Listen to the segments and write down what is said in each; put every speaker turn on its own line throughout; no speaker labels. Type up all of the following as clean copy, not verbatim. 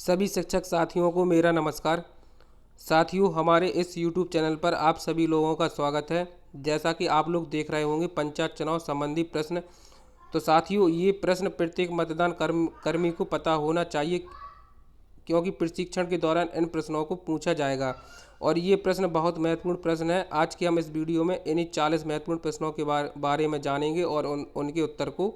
सभी शिक्षक साथियों को मेरा नमस्कार। साथियों, हमारे इस YouTube चैनल पर आप सभी लोगों का स्वागत है। जैसा कि आप लोग देख रहे होंगे पंचायत चुनाव संबंधी प्रश्न। तो साथियों, ये प्रश्न प्रत्येक मतदान कर्मी को पता होना चाहिए, क्योंकि प्रशिक्षण के दौरान इन प्रश्नों को पूछा जाएगा और ये प्रश्न बहुत महत्वपूर्ण प्रश्न है। आज के हम इस वीडियो में इन्हीं 40 महत्वपूर्ण प्रश्नों के बारे में जानेंगे और उनके उत्तर को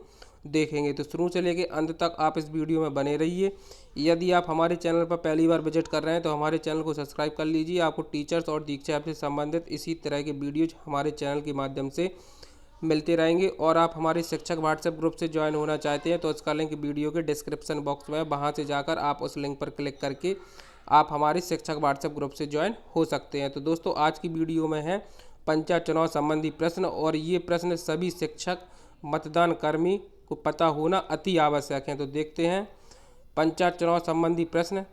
देखेंगे। तो शुरू से लेकर अंत तक आप इस वीडियो में बने रहिए। यदि आप हमारे चैनल पर पहली बार विजिट कर रहे हैं तो हमारे चैनल को सब्सक्राइब कर लीजिए। आपको टीचर्स और दीक्षा से संबंधित इसी तरह के वीडियोज हमारे चैनल के माध्यम से मिलते रहेंगे। और आप हमारे शिक्षक व्हाट्सएप ग्रुप से ज्वाइन होना चाहते हैं तो उसका लिंक वीडियो के डिस्क्रिप्शन बॉक्स में है, वहां से जाकर आप उस लिंक पर क्लिक करके आप हमारे शिक्षक व्हाट्सएप ग्रुप से ज्वाइन हो सकते हैं। तो दोस्तों, आज की वीडियो में है पंचायत चुनाव संबंधी प्रश्न और ये प्रश्न सभी शिक्षक मतदान कर्मी को पता होना अति आवश्यक है। तो देखते हैं पंचायत चुनाव संबंधी प्रश्न।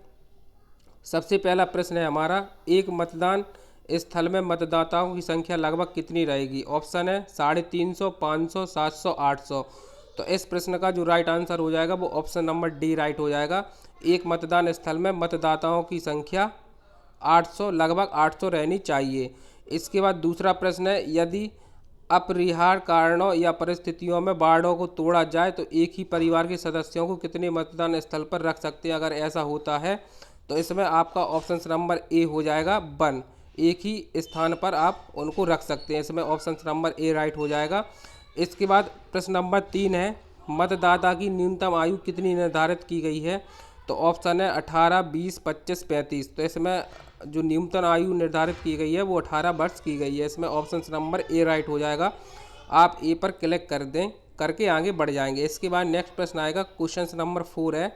सबसे पहला प्रश्न है हमारा, एक मतदान स्थल में मतदाताओं की संख्या लगभग कितनी रहेगी? ऑप्शन है 350, 500, 700, 800। तो इस प्रश्न का जो राइट आंसर हो जाएगा वो ऑप्शन नंबर डी राइट हो जाएगा। एक मतदान स्थल में मतदाताओं की संख्या 800, लगभग 800 रहनी चाहिए। इसके बाद दूसरा प्रश्न है, यदि अपरिहार्य कारणों या परिस्थितियों में वार्डों को तोड़ा जाए तो एक ही परिवार के सदस्यों को कितने मतदान स्थल पर रख सकते हैं? अगर ऐसा होता है तो इसमें आपका ऑप्शन नंबर ए हो जाएगा 1। एक ही स्थान पर आप उनको रख सकते हैं, इसमें ऑप्शन नंबर ए राइट हो जाएगा। इसके बाद प्रश्न नंबर 3 है, मतदाता की न्यूनतम आयु कितनी निर्धारित की गई है? तो ऑप्शन है 18, 20, 25, 35। तो इसमें जो न्यूनतम आयु निर्धारित की गई है वो 18 वर्ष की गई है, इसमें ऑप्शन नंबर ए राइट हो जाएगा। आप ए पर क्लिक कर दें, करके आगे बढ़ जाएंगे। इसके बाद नेक्स्ट प्रश्न आएगा, क्वेश्चन नंबर 4 है,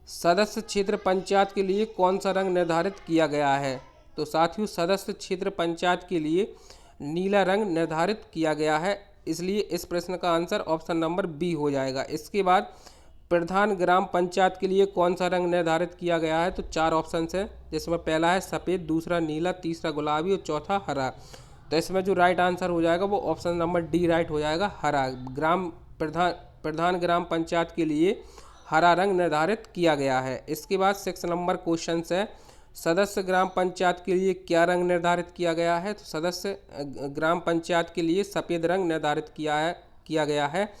सदस्य क्षेत्र पंचायत के लिए कौन सा रंग निर्धारित किया गया है? तो साथियों, सदस्य क्षेत्र पंचायत के लिए नीला रंग निर्धारित किया गया है, इसलिए इस प्रश्न का आंसर ऑप्शन नंबर बी हो जाएगा। इसके बाद प्रधान ग्राम पंचायत के लिए कौन सा रंग निर्धारित किया गया है? तो 4 ऑप्शन है, जिसमें पहला है सफ़ेद, दूसरा नीला, तीसरा गुलाबी और चौथा हरा। तो इसमें जो राइट आंसर हो जाएगा वो ऑप्शन नंबर डी राइट हो जाएगा, हरा। प्रधान ग्राम पंचायत के लिए हरा रंग निर्धारित किया गया है। इसके बाद 6 नंबर क्वेश्चन है, सदस्य ग्राम पंचायत के लिए क्या रंग निर्धारित किया गया है? तो सदस्य ग्राम पंचायत के लिए सफ़ेद रंग निर्धारित किया गया है।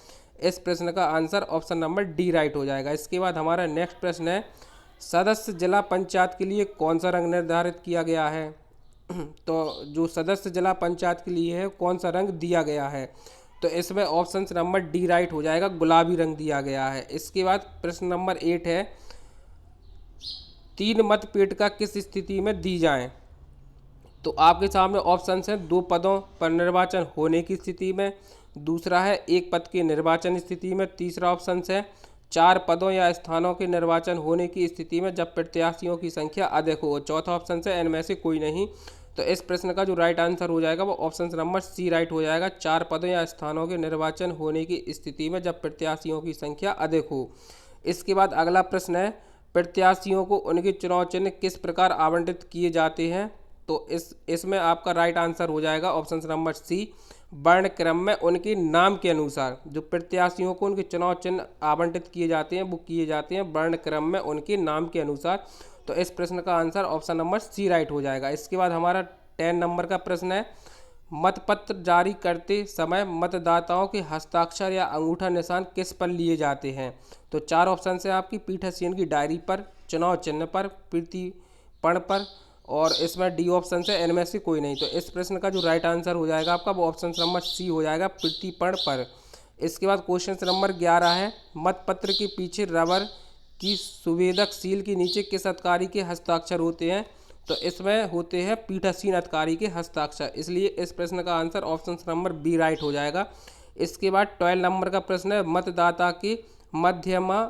इस प्रश्न का answer option number D right हो जाएगा। इसके बाद हमारा नेक्स्ट प्रश्न है, सदस्य जिला पंचायत के लिए कौन सा रंग निर्धारित किया गया है? तो जो सदस्य जिला पंचायत के लिए है कौन सा रंग दिया गया है? तो इसमें ऑप्शन नंबर डी राइट हो जाएगा, गुलाबी रंग दिया गया है। इसके बाद प्रश्न नंबर 8 है, 3 मतपेटिका किस स्थिति में दी जाएं? तो आपके सामने ऑप्शन है 2 पदों पर निर्वाचन होने की स्थिति में, दूसरा है 1 पद के निर्वाचन स्थिति में, तीसरा ऑप्शन है 4 पदों या स्थानों के निर्वाचन होने की स्थिति में जब प्रत्याशियों की संख्या अधिक हो, चौथा ऑप्शन है इनमें से कोई नहीं। तो इस प्रश्न का जो राइट आंसर हो जाएगा वो ऑप्शन नंबर सी राइट हो जाएगा, 4 पदों या स्थानों के निर्वाचन होने की स्थिति में जब प्रत्याशियों की संख्या अधिक हो। इसके बाद अगला प्रश्न है, प्रत्याशियों को उनके चुनाव चिन्ह किस प्रकार आवंटित किए जाते हैं? तो इसमें आपका राइट आंसर हो जाएगा ऑप्शन नंबर सी, वर्ण क्रम में उनके नाम के अनुसार। जो प्रत्याशियों को उनके चुनाव चिन्ह आवंटित किए जाते हैं वो किए जाते हैं वर्ण क्रम में उनके नाम के अनुसार। तो इस प्रश्न का answer option number C right हो जाएगा। इसके बाद हमारा 10 नंबर का प्रश्न है, मतपत्र जारी करते समय मतदाताओं के हस्ताक्षर या अंगूठा निशान किस पर लिए जाते हैं? तो 4 ऑप्शन है आपकी, पीठासीन की डायरी पर, चुनाव चिन्ह पर, प्रतीपण पर, और इसमें डी ऑप्शन है इनमें से कोई नहीं। तो इस प्रश्न का जो राइट आंसर हो जाएगा आपका वो ऑप्शन नंबर सी हो जाएगा, प्रतीपण पर। इसके बाद क्वेश्चन नंबर 11 है, मतपत्र के पीछे रबर की सुवेदक सील के नीचे किस अधिकारी के हस्ताक्षर होते हैं? तो इसमें होते हैं पीठासीन अधिकारी के हस्ताक्षर, इसलिए इस प्रश्न का answer option number B right हो जाएगा। इसके बाद 12 नंबर का प्रश्न है, मतदाता के मध्यमा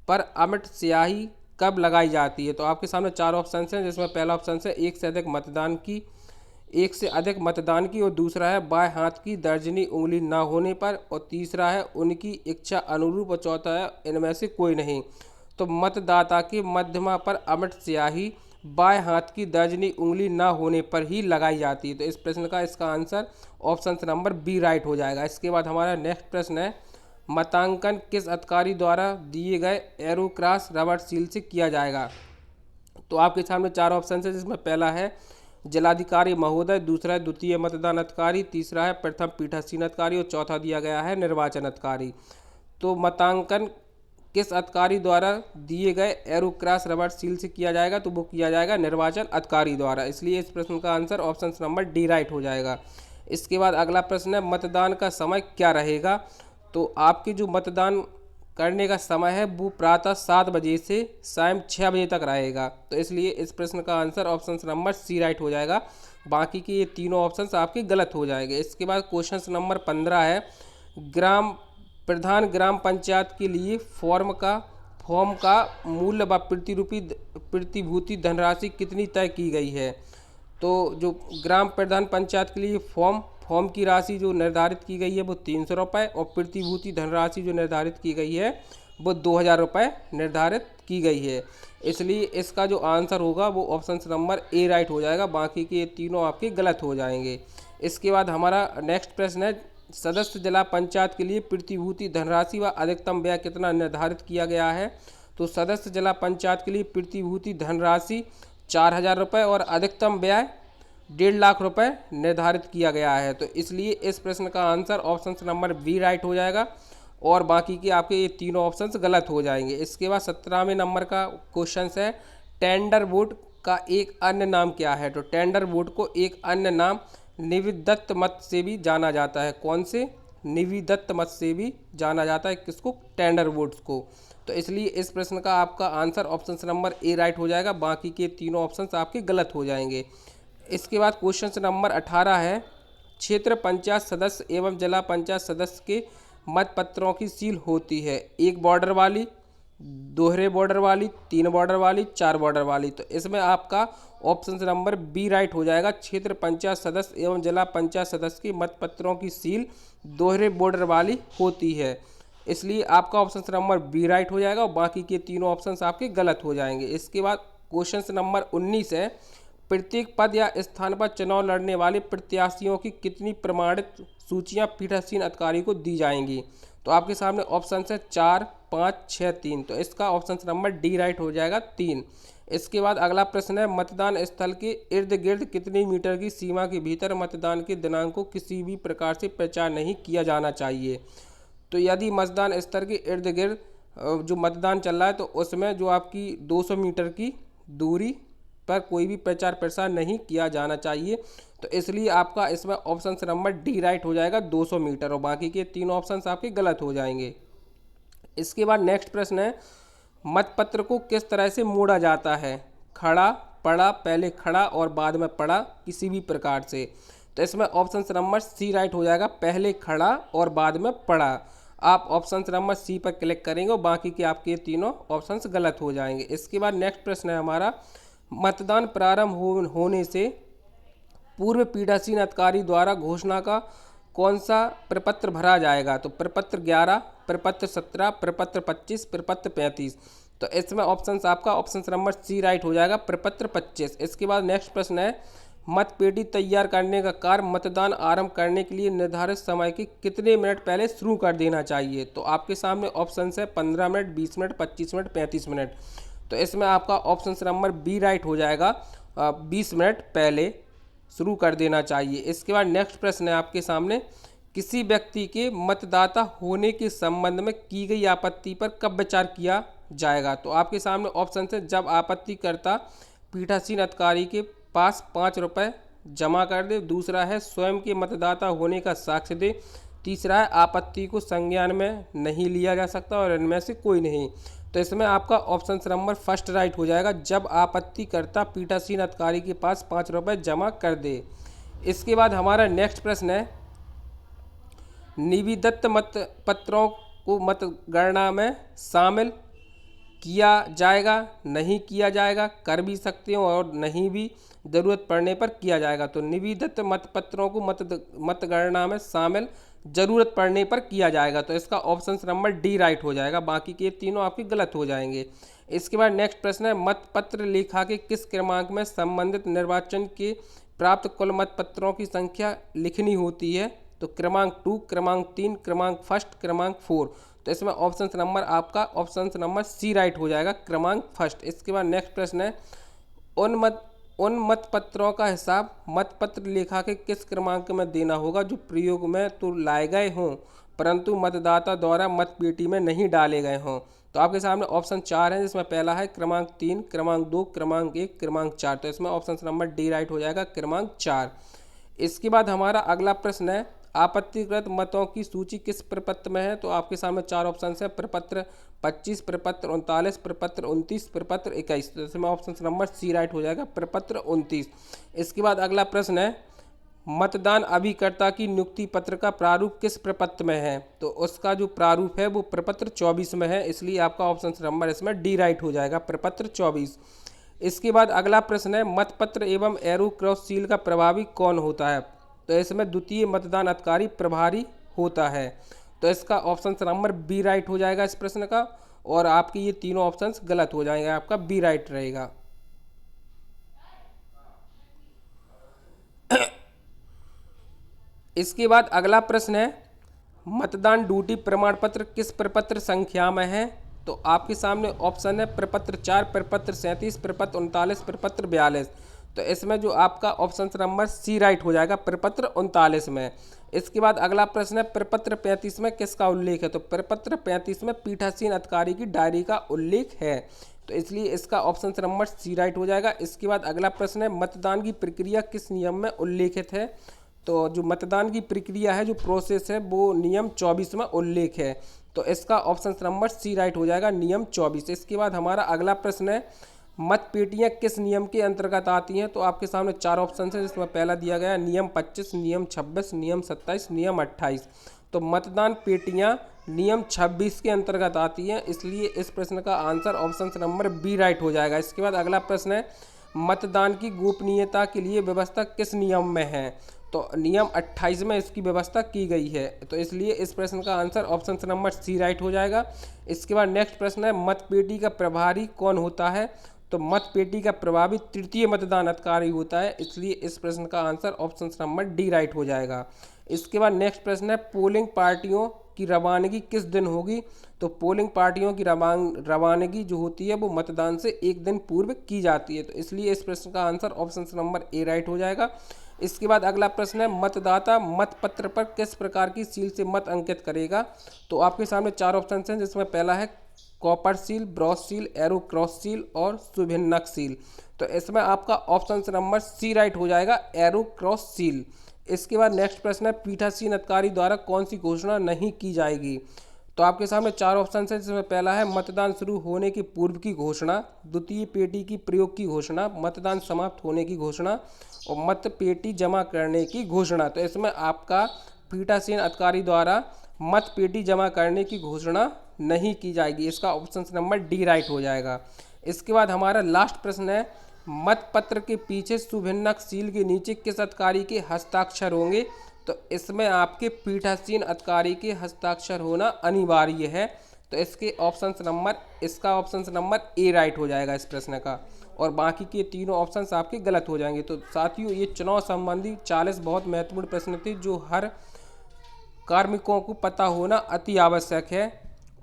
पर अमिट स्याही कब लगाई जाती है? तो आपके सामने 4 ऑप्शन हैं, जिसमें पहला ऑप्शन है एक से अधिक मतदान की, और दूसरा है बाएं हाथ की दर्जनी उंगली ना होने पर, और तीसरा है उनकी इच्छा अनुरूप, और चौथा है इनमें से कोई नहीं। तो मतदाता के मध्यमा पर अमिट स्याही बाएं हाथ की दर्जनी उंगली ना होने पर ही लगाई जाती है। तो इस प्रश्न का इसका answer option number B right हो जाएगा। इसके बाद हमारा नेक्स्ट प्रश्न है, मतांकन किस अधिकारी द्वारा दिए गए एरो क्रॉस रबर सील से किया जाएगा? तो आपके सामने चार ऑप्शन है, जिसमें पहला है जिलाधिकारी महोदय, दूसरा है द्वितीय मतदान अधिकारी, तीसरा है प्रथम पीठासीन अधिकारी और चौथा दिया गया है निर्वाचन अधिकारी। तो मतांकन किस अधिकारी द्वारा दिए गए एरो क्रॉस रबर सील से किया जाएगा? तो वो किया जाएगा निर्वाचन अधिकारी द्वारा। इसलिए इस प्रश्न का answer option number D right हो जाएगा। इसके बाद अगला प्रश्न है मतदान का समय क्या रहेगा? तो आपके जो मतदान करने का समय है वो प्रातः 7 बजे से शाम 6 बजे तक रहेगा। तो इसलिए इस प्रश्न का answer option number C right हो जाएगा। बाकी के ये तीनों ऑप्शंस आपके गलत हो जाएंगे। इसके बाद क्वेश्चन नंबर 15 है, ग्राम पंचायत के लिए फॉर्म का मूल्य व प्रतिभूति धनराशि कितनी तय की गई है? तो जो ग्राम प्रधान पंचायत के लिए फॉर्म की राशि जो निर्धारित की गई है वो 300 रुपये और प्रतिभूति धनराशि जो निर्धारित की गई है वो 2000 रुपये निर्धारित की गई है। इसलिए इसका जो आंसर होगा वो ऑप्शन नंबर ए राइट हो जाएगा। बाकी के ये तीनों आपके गलत हो जाएंगे। इसके बाद हमारा नेक्स्ट प्रश्न है, सदस्य जिला पंचायत के लिए प्रतिभूति धनराशि व अधिकतम व्यय कितना निर्धारित किया गया है? तो सदस्य जिला पंचायत के लिए प्रतिभूति धनराशि 4000 रुपये और अधिकतम व्यय 1.5 लाख रुपए निर्धारित किया गया है। तो इसलिए इस प्रश्न का answer option number B right हो जाएगा और बाकी के आपके ये तीनों ऑप्शंस गलत हो जाएंगे। इसके बाद 17वें नंबर का क्वेश्चन है, टेंडर वोट का एक अन्य नाम क्या है? तो टेंडर वोट को एक अन्य नाम निविदत्त मत से भी जाना जाता है। कौन से? निविदत्त मत से भी जाना जाता है किसको? टेंडर वोट्स को। तो इसलिए इस प्रश्न का आपका answer option number A right हो जाएगा। बाकी के तीनों ऑप्शंस आपके गलत हो जाएंगे। इसके बाद क्वेश्चन नंबर 18 है, क्षेत्र पंचायत सदस्य एवं जिला पंचायत सदस्य के मत पत्रों की सील होती है, 1 बॉर्डर वाली, 2 बॉर्डर वाली, 3 बॉर्डर वाली, 4 बॉर्डर वाली। तो इसमें आपका ऑप्शन नंबर बी राइट हो जाएगा। क्षेत्र पंचायत सदस्य एवं जिला पंचायत सदस्य के मत पत्रों की सील 2 बॉर्डर वाली होती है। इसलिए आपका ऑप्शन नंबर बी राइट हो जाएगा और बाकी के तीनों ऑप्शन आपके गलत हो जाएंगे। इसके बाद क्वेश्चन नंबर 19 है, प्रत्येक पद या स्थान पर चुनाव लड़ने वाले प्रत्याशियों की कितनी प्रमाणित सूचियां पीठासीन अधिकारी को दी जाएंगी? तो आपके सामने ऑप्शन है 4, 5, 6, 3। तो इसका ऑप्शन नंबर डी राइट हो जाएगा, 3। इसके बाद अगला प्रश्न है, मतदान स्थल के इर्द गिर्द कितनी मीटर की सीमा के भीतर मतदान के दिनांक को किसी भी प्रकार से प्रचार नहीं किया जाना चाहिए? तो यदि मतदान स्थल के इर्द गिर्द जो मतदान चल रहा है तो उसमें जो आपकी 200 मीटर की दूरी पर कोई भी प्रचार प्रसार नहीं किया जाना चाहिए। तो इसलिए आपका इसमें ऑप्शन नंबर डी राइट हो जाएगा, 200 मीटर, और बाकी के तीन ऑप्शंस आपके गलत हो जाएंगे। इसके बाद नेक्स्ट प्रश्न है, मतपत्र को किस तरह से मोड़ा जाता है? खड़ा, पड़ा, पहले खड़ा और बाद में पड़ा, किसी भी प्रकार से। तो इसमें ऑप्शन नंबर सी राइट हो जाएगा, पहले खड़ा और बाद में पड़ा। आप ऑप्शन नंबर सी पर क्लिक करेंगे और बाकी के आपके तीनों ऑप्शंस गलत हो जाएंगे। इसके बाद नेक्स्ट प्रश्न है हमारा, मतदान प्रारंभ होने से पूर्व पीठासीन अधिकारी द्वारा घोषणा का कौन सा प्रपत्र भरा जाएगा? तो प्रपत्र 11, प्रपत्र 17, प्रपत्र 25, प्रपत्र 35। तो इसमें ऑप्शंस आपका ऑप्शन नंबर सी राइट हो जाएगा, प्रपत्र 25। इसके बाद नेक्स्ट प्रश्न है, मतपेटी तैयार करने का कार्य मतदान आरंभ करने के लिए निर्धारित समय के कितने मिनट पहले शुरू कर देना चाहिए? तो आपके सामने ऑप्शन है 15 मिनट, 20 मिनट, 25 मिनट, 35 मिनट। तो इसमें आपका ऑप्शन नंबर बी राइट हो जाएगा, 20 मिनट पहले शुरू कर देना चाहिए। इसके बाद नेक्स्ट प्रश्न है आपके सामने, किसी व्यक्ति के मतदाता होने के संबंध में की गई आपत्ति पर कब विचार किया जाएगा? तो आपके सामने ऑप्शन है, जब आपत्तिकर्ता पीठासीन अधिकारी के पास 5 रुपये जमा कर दे, दूसरा है स्वयं के मतदाता होने का साक्ष्य दे, तीसरा है आपत्ति को संज्ञान में नहीं लिया जा सकता और इनमें से कोई नहीं। तो इसमें आपका ऑप्शन नंबर फर्स्ट राइट हो जाएगा, जब आपत्तिकर्ता पीठासीन अधिकारी के पास 5 रुपये जमा कर दे। इसके बाद हमारा नेक्स्ट प्रश्न है, निविदत्त मत पत्रों को मतगणना में शामिल किया जाएगा, नहीं किया जाएगा, कर भी सकते हो और नहीं भी जरूरत पड़ने पर किया जाएगा। तो निविदत्त मतपत्रों को मतगणना में शामिल जरूरत पड़ने पर किया जाएगा। तो इसका ऑप्शन नंबर डी राइट हो जाएगा, बाकी के तीनों आपके गलत हो जाएंगे। इसके बाद नेक्स्ट प्रश्न है, मतपत्र लेखा के किस क्रमांक में संबंधित निर्वाचन के प्राप्त कुल मतपत्रों की संख्या लिखनी होती है? तो क्रमांक 2, क्रमांक 3, क्रमांक फर्स्ट, क्रमांक 4। तो इसमें ऑप्शन नंबर आपका ऑप्शन नंबर सी राइट हो जाएगा, क्रमांक फर्स्ट। इसके बाद नेक्स्ट प्रश्न है, उन मतपत्रों का हिसाब मतपत्र लेखा के किस क्रमांक में देना होगा जो प्रयोग में तो लाए गए हों परंतु मतदाता द्वारा मतपेटी में नहीं डाले गए हों। तो आपके सामने ऑप्शन 4 है, जिसमें पहला है क्रमांक 3, क्रमांक 2, क्रमांक 1, क्रमांक 4। तो इसमें ऑप्शन नंबर डी राइट हो जाएगा, क्रमांक 4। इसके बाद हमारा अगला प्रश्न है, आपत्तिकृत मतों की सूची किस प्रपत्र में है। तो आपके सामने 4 ऑप्शन है, प्रपत्र 25, प्रपत्र 39, प्रपत्र 29, प्रपत्र 21। तो इसमें ऑप्शन नंबर सी राइट हो जाएगा, प्रपत्र 29। इसके बाद अगला प्रश्न है, मतदान अभिकर्ता की नियुक्ति पत्र का प्रारूप किस प्रपत्र में है। तो उसका जो प्रारूप है वो प्रपत्र 24 में है, इसलिए आपका ऑप्शन नंबर इसमें डी राइट हो जाएगा, प्रपत्र 24। इसके बाद अगला प्रश्न है, मतपत्र एवं एरो क्रॉस सील का प्रभावी कौन होता है। तो इसमें द्वितीय मतदान अधिकारी प्रभारी होता है। तो इसका ऑप्शन नंबर बी राइट हो जाएगा इस प्रश्न का, और आपके ये तीनों ऑप्शंस गलत हो जाएंगे, आपका बी राइट रहेगा। इसके बाद अगला प्रश्न है, मतदान ड्यूटी प्रमाण पत्र किस प्रपत्र संख्या में है। तो आपके सामने ऑप्शन है, प्रपत्र 4, प्रपत्र 37, प्रपत्र 39, प्रपत्र 42। तो इसमें जो आपका ऑप्शन नंबर सी राइट हो जाएगा, प्रपत्र 39 में। इसके बाद अगला प्रश्न है, प्रपत्र 35 में किसका उल्लेख है। तो प्रपत्र 35 में पीठासीन अधिकारी की डायरी का उल्लेख है, तो इसलिए इसका ऑप्शन नंबर सी राइट हो जाएगा। इसके बाद अगला प्रश्न है, मतदान की प्रक्रिया किस नियम में उल्लेखित है। तो जो मतदान की प्रक्रिया है, जो प्रोसेस है, वो नियम 24 में उल्लेख है, तो इसका ऑप्शन नंबर सी राइट हो जाएगा, नियम 24। इसके बाद हमारा अगला प्रश्न है, मतपेटियाँ किस नियम के अंतर्गत आती हैं। तो आपके सामने 4 ऑप्शन है, जिसमें पहला दिया गया नियम 25, नियम 26, नियम 27, नियम 28। तो मतदान पेटियाँ नियम 26 के अंतर्गत आती हैं, इसलिए इस प्रश्न का answer option number B right हो जाएगा। इसके बाद अगला प्रश्न है, मतदान की गोपनीयता के लिए व्यवस्था किस नियम में है। तो नियम 28 में इसकी व्यवस्था की गई है, तो इसलिए इस प्रश्न का answer option number C right हो जाएगा। इसके बाद नेक्स्ट प्रश्न है, मतपेटी का प्रभारी कौन होता है। तो मतपेटी का प्रभावी तृतीय मतदान अधिकारी होता है, इसलिए इस प्रश्न का answer option number D right हो जाएगा। इसके बाद नेक्स्ट प्रश्न है, पोलिंग पार्टियों की रवानगी किस दिन होगी। तो पोलिंग पार्टियों की रवानगी जो होती है वो मतदान से एक दिन पूर्व की जाती है, तो इसलिए इस प्रश्न का answer option number A right हो जाएगा। इसके बाद अगला प्रश्न है, मतदाता मतपत्र पर किस प्रकार की सील से मत अंकित करेगा। तो आपके सामने 4 ऑप्शन हैं, जिसमें पहला है copper seal, Bros seal, arrow cross seal और शुभचिन्हक सील। तो इसमें आपका ऑप्शन नंबर सी राइट हो जाएगा, एरो क्रॉस सील। इसके बाद नेक्स्ट प्रश्न है, पीठासीन अधिकारी द्वारा कौन सी घोषणा नहीं की जाएगी। तो आपके सामने 4 ऑप्शन है, जिसमें पहला है मतदान शुरू होने के पूर्व की घोषणा, द्वितीय पेटी की प्रयोग की घोषणा, मतदान समाप्त होने की घोषणा और मत पेटी जमा करने की घोषणा। तो इसमें आपका पीठासीन अधिकारी द्वारा मत पेटी जमा करने की घोषणा नहीं की जाएगी, इसका ऑप्शन नंबर डी राइट हो जाएगा। इसके बाद हमारा लास्ट प्रश्न है, मतपत्र के पीछे शुभचिन्हक सील के नीचे किस अधिकारी के हस्ताक्षर होंगे। तो इसमें आपके पीठासीन अधिकारी के हस्ताक्षर होना अनिवार्य है, तो इसका ऑप्शन नंबर ए राइट हो जाएगा इस प्रश्न का, और बाकी के तीनों ऑप्शंस आपके गलत हो जाएंगे। तो साथियों, ये चुनाव संबंधी 40 बहुत महत्वपूर्ण प्रश्न थे, जो हर कार्मिकों को पता होना अति आवश्यक है,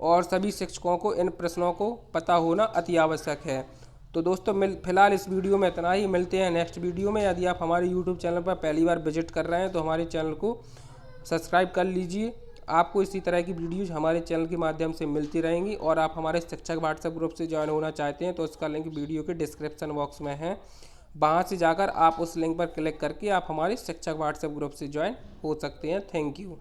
और सभी शिक्षकों को इन प्रश्नों को पता होना अति आवश्यक है। तो दोस्तों, फिलहाल इस वीडियो में इतना ही, मिलते हैं नेक्स्ट वीडियो में। यदि आप हमारे यूट्यूब चैनल पर पहली बार विजिट कर रहे हैं तो हमारे चैनल को सब्सक्राइब कर लीजिए। आपको इसी तरह की वीडियोज़ हमारे चैनल के माध्यम से मिलती रहेंगी, और आप हमारे शिक्षक व्हाट्सएप ग्रुप से ज्वाइन होना चाहते हैं तो उसका लिंक वीडियो के डिस्क्रिप्शन बॉक्स में है, वहाँ से जाकर आप उस लिंक पर क्लिक करके आप हमारे शिक्षक व्हाट्सएप ग्रुप से ज्वाइन हो सकते हैं। Thank you.